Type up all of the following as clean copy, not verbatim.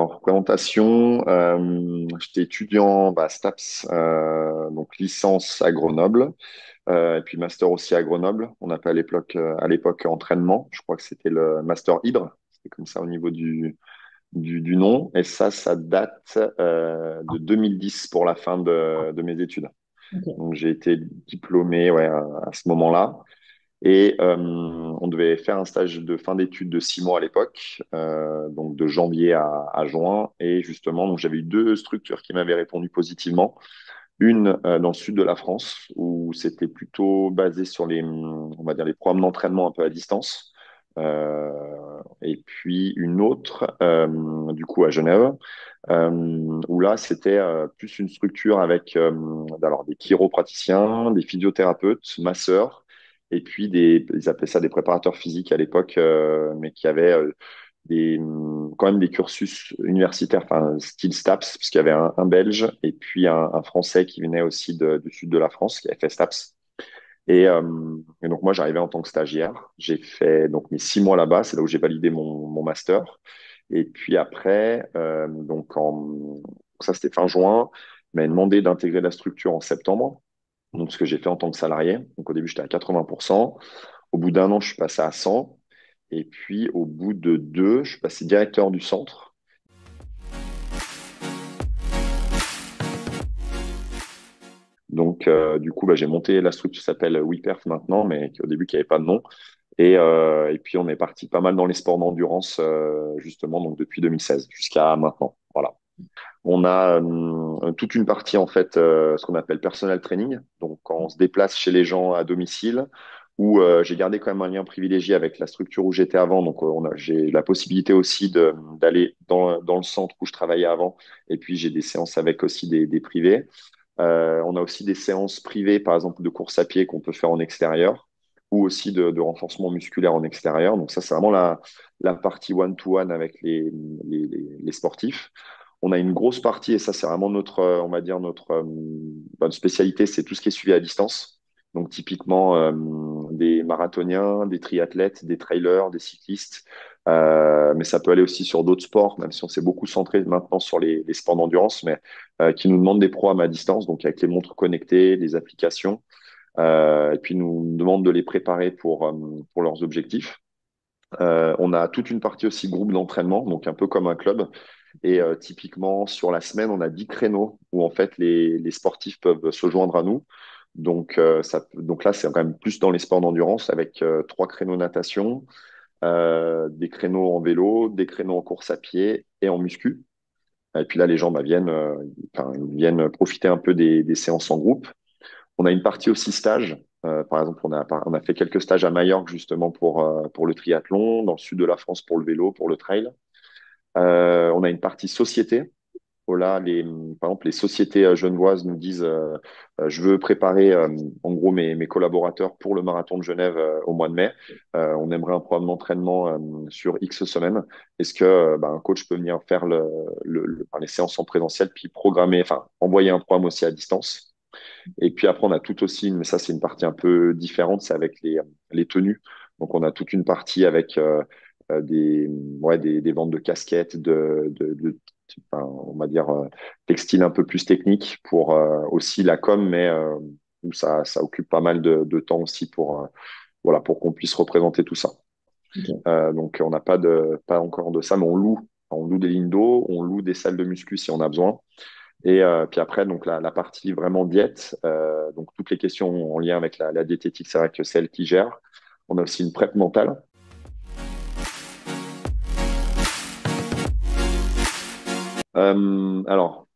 Alors, présentation, j'étais étudiant STAPS, donc licence à Grenoble, et puis master aussi à Grenoble. On appelait à l'époque entraînement. Je crois que c'était le master Hydre. C'était comme ça au niveau du nom. Et ça date de 2010 pour la fin de mes études. Ok. Donc, j'ai été diplômé ouais, à ce moment-là. Et on devait faire un stage de fin d'études de 6 mois à l'époque, donc de janvier à juin. Et justement, donc j'avais eu deux structures qui m'avaient répondu positivement. Une dans le sud de la France, où c'était plutôt basé sur on va dire, les programmes d'entraînement un peu à distance. Euh, et puis une autre, du coup, à Genève, où là, c'était plus une structure avec alors, des chiropraticiens, des physiothérapeutes, masseurs, et puis ils appelaient ça des préparateurs physiques à l'époque, mais qui avaient quand même des cursus universitaires, enfin, style STAPS, puisqu'il y avait un Belge et puis un Français qui venait aussi du sud de la France, qui avait fait STAPS. Et donc, moi, j'arrivais en tant que stagiaire. J'ai fait donc mes 6 mois là-bas. C'est là où j'ai validé mon master. Et puis après, ça, c'était fin juin. Il m'a demandé d'intégrer la structure en septembre. Donc, ce que j'ai fait en tant que salarié. Donc, au début, j'étais à 80%. Au bout d'un an, je suis passé à 100. Et puis, au bout de deux, je suis passé directeur du centre. Donc, du coup, j'ai monté la structure qui s'appelle WePerf maintenant, mais au début, qui n'avait pas de nom. Et puis, on est parti pas mal dans les sports d'endurance, justement, donc depuis 2016 jusqu'à maintenant. Voilà. On a toute une partie, en fait, ce qu'on appelle personal training. Donc, quand on se déplace chez les gens à domicile, où j'ai gardé quand même un lien privilégié avec la structure où j'étais avant. Donc, j'ai la possibilité aussi d'aller dans le centre où je travaillais avant. Et puis, j'ai des séances avec aussi des privés. On a aussi des séances privées, par exemple, de course à pied qu'on peut faire en extérieur ou aussi de renforcement musculaire en extérieur. Donc ça, c'est vraiment la partie one-to-one avec les sportifs. On a une grosse partie, et ça, c'est vraiment on va dire, notre spécialité, c'est tout ce qui est suivi à distance. Donc typiquement, des marathoniens, des triathlètes, des trailers, des cyclistes. Mais ça peut aller aussi sur d'autres sports, même si on s'est beaucoup centré maintenant sur les sports d'endurance. Mais qui nous demandent des programmes à distance, donc avec les montres connectées, les applications, et puis nous demandent de les préparer pour leurs objectifs. On a toute une partie aussi groupe d'entraînement, donc un peu comme un club. Et typiquement, sur la semaine, on a 10 créneaux où en fait les sportifs peuvent se joindre à nous. Donc là, c'est quand même plus dans les sports d'endurance avec 3 créneaux natation, des créneaux en vélo, des créneaux en course à pied et en muscu. Et puis là, les gens ils viennent profiter un peu des séances en groupe. On a une partie aussi stage. Par exemple, on a fait quelques stages à Majorque justement pour le triathlon, dans le sud de la France pour le vélo, pour le trail. On a une partie société. Oh là, par exemple, les sociétés genevoises nous disent je veux préparer en gros mes collaborateurs pour le marathon de Genève au mois de mai. On aimerait un programme d'entraînement sur X semaines. Est-ce que un coach peut venir faire les séances en présentiel puis programmer, enfin envoyer un programme aussi à distance. Et puis après, on a tout aussi, mais ça c'est une partie un peu différente, c'est avec les tenues. Donc on a toute une partie avec des ventes de casquettes, on va dire, textile un peu plus technique pour aussi la com, mais où ça occupe pas mal de temps aussi voilà, pour qu'on puisse représenter tout ça. Ok. Donc, on n'a pas encore de ça, mais on loue. On loue des lignes d'eau, on loue des salles de muscu si on a besoin. Et puis après, donc la partie vraiment diète, donc toutes les questions en lien avec la diététique, c'est vrai que c'est elle qui gère. On a aussi une prep mentale. Alors,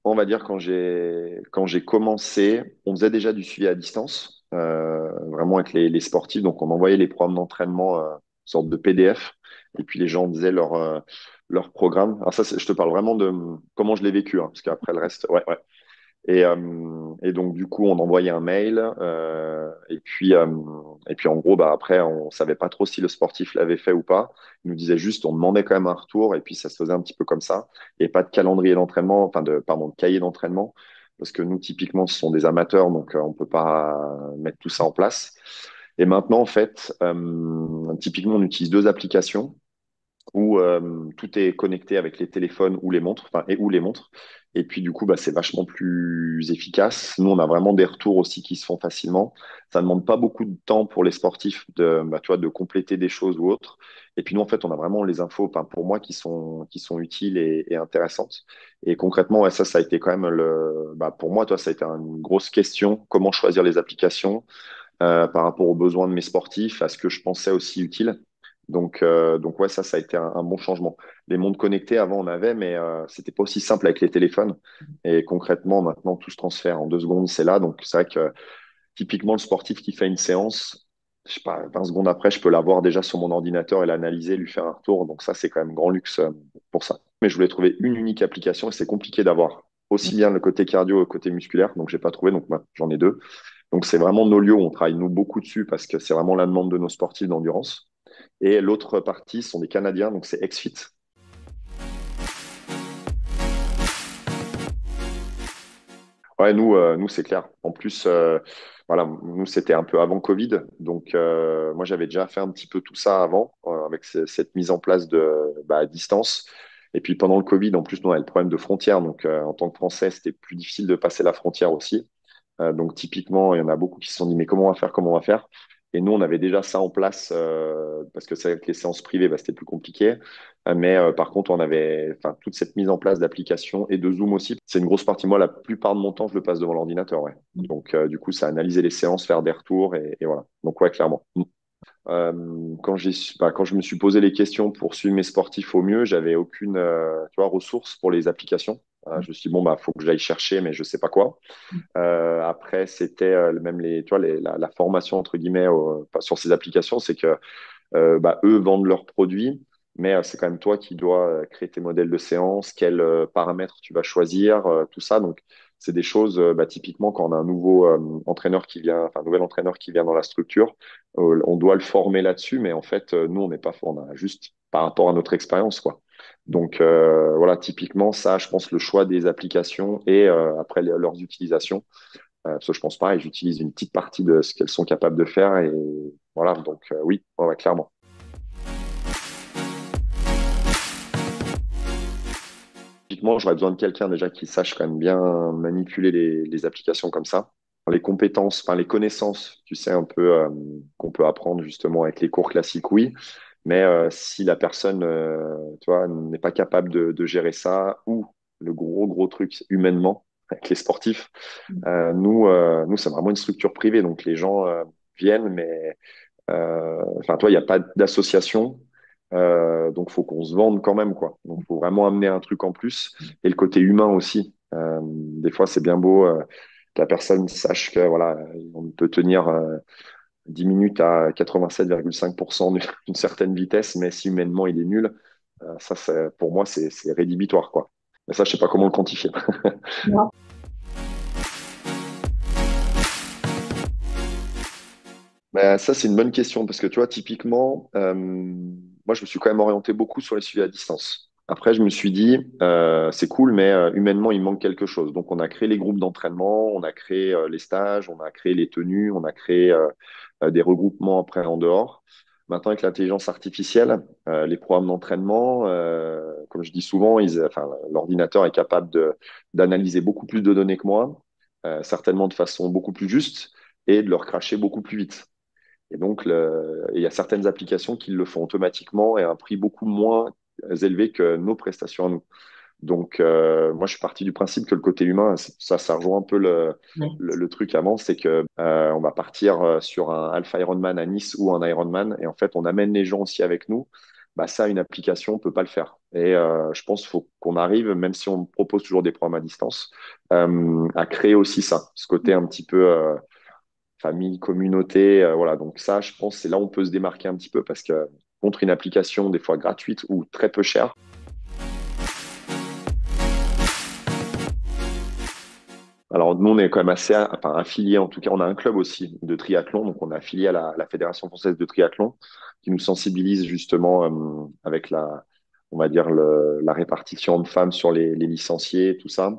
on va dire quand j'ai commencé, on faisait déjà du suivi à distance, vraiment avec les sportifs. Donc, on envoyait les programmes d'entraînement, sorte de PDF, et puis les gens faisaient leur programme. Alors ça, je te parle vraiment de comment je l'ai vécu, hein, parce qu'après le reste, ouais, ouais. Et donc, du coup, on envoyait un mail. Et puis, en gros, après, on savait pas trop si le sportif l'avait fait ou pas. Il nous disait juste, on demandait quand même un retour. Et puis, ça se faisait un petit peu comme ça. Et pas de calendrier d'entraînement, enfin, pardon, de cahier d'entraînement. Parce que nous, typiquement, ce sont des amateurs. Donc, on peut pas mettre tout ça en place. Et maintenant, en fait, typiquement, on utilise deux applications. où tout est connecté avec les téléphones ou les montres, enfin, et ou les montres. Et puis du coup, bah, c'est vachement plus efficace. Nous, on a vraiment des retours aussi qui se font facilement. Ça ne demande pas beaucoup de temps pour les sportifs de, bah, tu vois, de compléter des choses ou autres. Et puis nous, en fait, on a vraiment les infos, enfin, pour moi, qui sont utiles et intéressantes. Et concrètement, ouais, ça a été quand même bah, pour moi, toi, ça a été une grosse question. Comment choisir les applications par rapport aux besoins de mes sportifs, à ce que je pensais aussi utile. Donc ouais, ça a été un bon changement. Les montres connectées, avant, on avait, mais c'était pas aussi simple avec les téléphones. Et concrètement, maintenant, tout se transfère en 2 secondes, c'est là. Donc c'est vrai que typiquement, le sportif qui fait une séance, je sais pas, 20 secondes après, je peux l'avoir déjà sur mon ordinateur et l'analyser, lui faire un retour. Donc ça, c'est quand même grand luxe pour ça. Mais je voulais trouver une unique application et c'est compliqué d'avoir aussi bien le côté cardio que le côté musculaire. Donc j'ai pas trouvé, donc moi, j'en ai deux. Donc, c'est vraiment Nolio, on travaille nous beaucoup dessus parce que c'est vraiment la demande de nos sportifs d'endurance. Et l'autre partie sont des Canadiens, donc c'est XFIT. Ouais, nous c'est clair. En plus, voilà, nous, c'était un peu avant Covid. Donc, moi, j'avais déjà fait un petit peu tout ça avant, avec cette mise en place bah, à distance. Et puis, pendant le Covid, en plus, nous, on avait le problème de frontières. Donc, en tant que Français, c'était plus difficile de passer la frontière aussi. Donc typiquement, il y en a beaucoup qui se sont dit, mais comment on va faire, comment on va faire? Et nous, on avait déjà ça en place parce que c'est vrai que les séances privées, bah, c'était plus compliqué. Mais par contre, on avait enfin, toute cette mise en place d'applications et de Zoom aussi. C'est une grosse partie. Moi, la plupart de mon temps, je le passe devant l'ordinateur. Ouais. Donc du coup, ça analyser les séances, faire des retours et voilà. Donc ouais, clairement. Quand je me suis posé les questions pour suivre mes sportifs au mieux, j'avais aucune tu vois, ressource pour les applications. Je me suis dit, bon, bah, faut que j'aille chercher, mais je sais pas quoi. Après, c'était même tu vois, la formation entre guillemets sur ces applications, c'est que bah, eux vendent leurs produits, mais c'est quand même toi qui dois créer tes modèles de séance, quels paramètres tu vas choisir, tout ça. Donc, c'est des choses, bah, typiquement, quand on a un nouveau entraîneur qui vient, enfin, un nouvel entraîneur qui vient dans la structure, on doit le former là-dessus, mais en fait, nous, on n'est pas fort, on a juste par rapport à notre expérience, quoi. Donc, voilà, typiquement, ça, je pense, le choix des applications et après leurs utilisations. Parce que je pense pas, et j'utilise une petite partie de ce qu'elles sont capables de faire. Et voilà, donc oui, ouais, ouais, clairement. Typiquement, j'aurais besoin de quelqu'un déjà qui sache quand même bien manipuler les applications comme ça. Les compétences, enfin les connaissances, tu sais, un peu qu'on peut apprendre justement avec les cours classiques, oui. Mais si la personne, tu vois, n'est pas capable de gérer ça, ou le gros truc humainement, avec les sportifs, nous c'est vraiment une structure privée, donc les gens viennent, mais enfin, toi, il n'y a pas d'association, donc faut qu'on se vende quand même, quoi. Donc, faut vraiment amener un truc en plus et le côté humain aussi. Des fois, c'est bien beau que la personne sache que voilà, on peut tenir 10 minutes à 87,5% d'une certaine vitesse, mais si humainement il est nul, ça, pour moi, c'est rédhibitoire, quoi. Mais ça, je sais pas comment le quantifier. Bah, ça, c'est une bonne question parce que tu vois, typiquement, moi, je me suis quand même orienté beaucoup sur les suivis à distance. Après, je me suis dit, c'est cool, mais humainement, il manque quelque chose. Donc, on a créé les groupes d'entraînement, on a créé les stages, on a créé les tenues, on a créé des regroupements après en dehors. Maintenant, avec l'intelligence artificielle, les programmes d'entraînement, comme je dis souvent, enfin, l'ordinateur est capable d'analyser beaucoup plus de données que moi, certainement de façon beaucoup plus juste et de leur cracher beaucoup plus vite. Et donc, il y a certaines applications qui le font automatiquement et à un prix beaucoup moins élevé que nos prestations à nous. Donc, moi, je suis parti du principe que le côté humain, ça rejoint un peu le truc avant, c'est que on va partir sur un Alpha Ironman à Nice ou un Ironman, et en fait, on amène les gens aussi avec nous. Bah, ça, une application peut pas le faire. Et je pense qu'il faut qu'on arrive, même si on propose toujours des programmes à distance, à créer aussi ça, ce côté un petit peu famille, communauté, voilà. Donc ça, je pense, c'est là où on peut se démarquer un petit peu parce que contre une application des fois gratuite ou très peu chère. Alors nous, on est quand même assez enfin, affilié, en tout cas, on a un club aussi de triathlon, donc on est affilié à la Fédération française de triathlon qui nous sensibilise justement avec on va dire la répartition de femmes sur les licenciés, tout ça.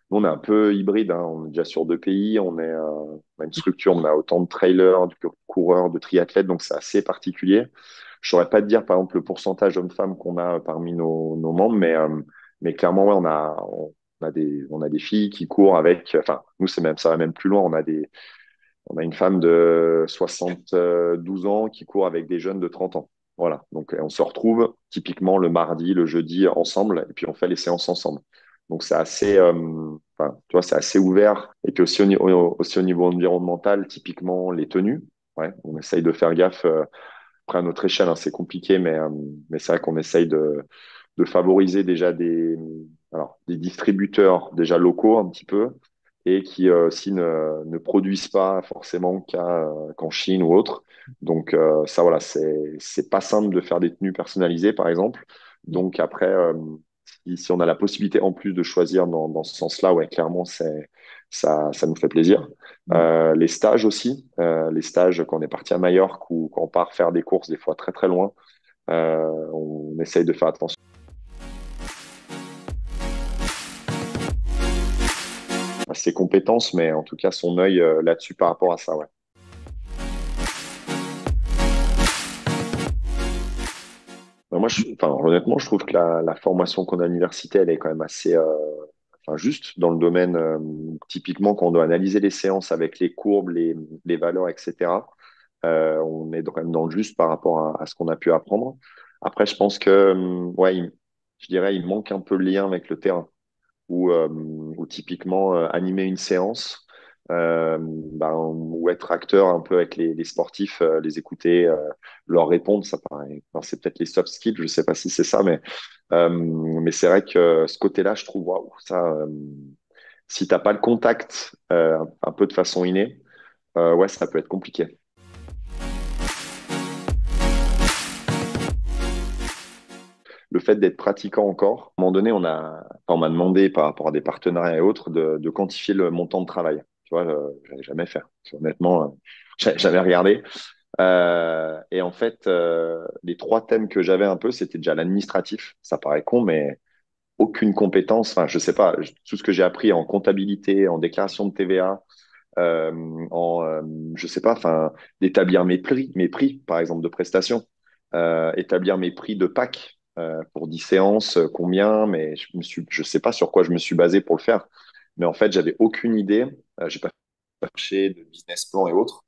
Nous, on est un peu hybride, hein. On est déjà sur 2 pays, on a une structure, on a autant de trailers, de coureurs, de triathlètes, donc c'est assez particulier. Je saurais pas te dire, par exemple, le pourcentage hommes-femmes qu'on a parmi nos membres, mais clairement, ouais, on a des filles qui courent avec, enfin, nous, ça va même plus loin. On a une femme de 72 ans qui court avec des jeunes de 30 ans. Voilà. Donc, on se retrouve typiquement le mardi, le jeudi ensemble, et puis on fait les séances ensemble. Donc, enfin, tu vois, c'est assez ouvert. Et puis aussi au niveau environnemental, typiquement les tenues. Ouais, on essaye de faire gaffe. Après, à notre échelle, hein, c'est compliqué, mais c'est vrai qu'on essaye de favoriser déjà des distributeurs déjà locaux un petit peu et qui aussi ne produisent pas forcément qu'en Chine ou autre. Donc ça, voilà, c'est pas simple de faire des tenues personnalisées, par exemple. Donc après, si on a la possibilité en plus de choisir dans ce sens-là, ouais, clairement, ça nous fait plaisir. Les stages aussi, les stages quand on est parti à Majorque ou quand on part faire des courses des fois très très loin, on essaye de faire attention à ses compétences, mais en tout cas son œil là-dessus par rapport à ça, ouais. Moi, enfin, honnêtement, je trouve que la formation qu'on a à l'université, elle est quand même assez enfin, juste dans le domaine, typiquement, quand on doit analyser les séances avec les courbes, les valeurs, etc. On est quand même dans le juste par rapport à ce qu'on a pu apprendre. Après, je pense que, ouais, je dirais, il manque un peu le lien avec le terrain ou typiquement animer une séance ou être acteur un peu avec les sportifs, les écouter, leur répondre, ça paraît. Alors, c'est peut-être les soft skills, je sais pas si c'est ça, mais c'est vrai que ce côté-là, je trouve, waouh, ça, si t'as pas le contact un peu de façon innée, ouais, ça peut être compliqué. Le fait d'être pratiquant encore, à un moment donné, on m'a demandé par rapport à des partenariats et autres de quantifier le montant de travail. Tu vois, j'avais jamais fait. Honnêtement, j'avais jamais regardé. Et en fait, les trois thèmes que j'avais un peu, c'était déjà l'administratif. Ça paraît con, mais aucune compétence. Enfin, je sais pas. Tout ce que j'ai appris en comptabilité, en déclaration de TVA, euh, je sais pas. Enfin, d'établir mes prix, par exemple, de prestations, établir mes prix de pack pour 10 séances, combien. Mais je sais pas sur quoi je me suis basé pour le faire. Mais en fait, j'avais aucune idée. J'ai pas cherché de business plan et autres.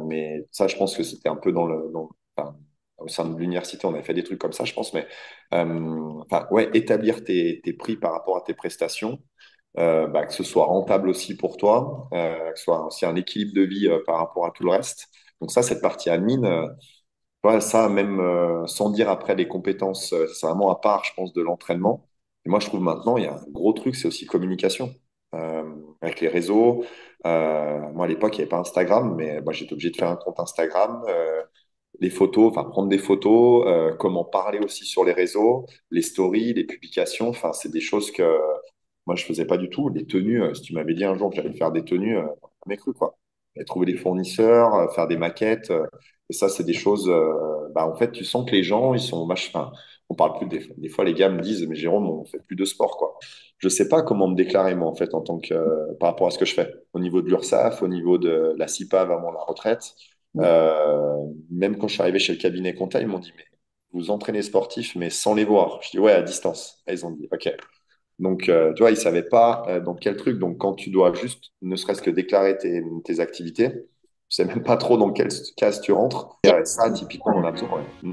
Mais ça, je pense que c'était un peu enfin, au sein de l'université, on avait fait des trucs comme ça, je pense. Mais enfin, ouais, établir tes prix par rapport à tes prestations, que ce soit rentable aussi pour toi, que ce soit aussi un équilibre de vie par rapport à tout le reste. Donc ça, cette partie admin, ouais, ça, même sans dire après les compétences, c'est vraiment à part, je pense, de l'entraînement. Et moi, je trouve maintenant, il y a un gros truc, c'est aussi communication. Avec les réseaux. Moi, à l'époque, il n'y avait pas Instagram, mais moi, j'étais obligé de faire un compte Instagram. Les photos, enfin, prendre des photos, comment parler aussi sur les réseaux, les stories, les publications. Enfin, c'est des choses que moi, je faisais pas du tout. Les tenues, si tu m'avais dit un jour que j'allais faire des tenues, jamais cru, quoi. Et trouver des fournisseurs, faire des maquettes. Et ça, c'est des choses, en fait, tu sens que les gens, ils sont enfin, on parle plus des fois, les gars me disent, mais Jérôme, on fait plus de sport, quoi. Je sais pas comment me déclarer, moi, en fait, en tant que, par rapport à ce que je fais. Au niveau de l'URSSAF, au niveau de la CIPAV avant la retraite. Même quand je suis arrivé chez le cabinet comptable, ils m'ont dit, mais vous entraînez sportifs, mais sans les voir. Je dis, ouais, à distance. Et ils ont dit, OK. Donc, tu vois, ils savaient pas dans quel truc. Donc, quand tu dois juste, ne serait-ce que déclarer tes activités, tu sais même pas trop dans quelle case tu rentres. Et ça, typiquement, on en a besoin. Ouais.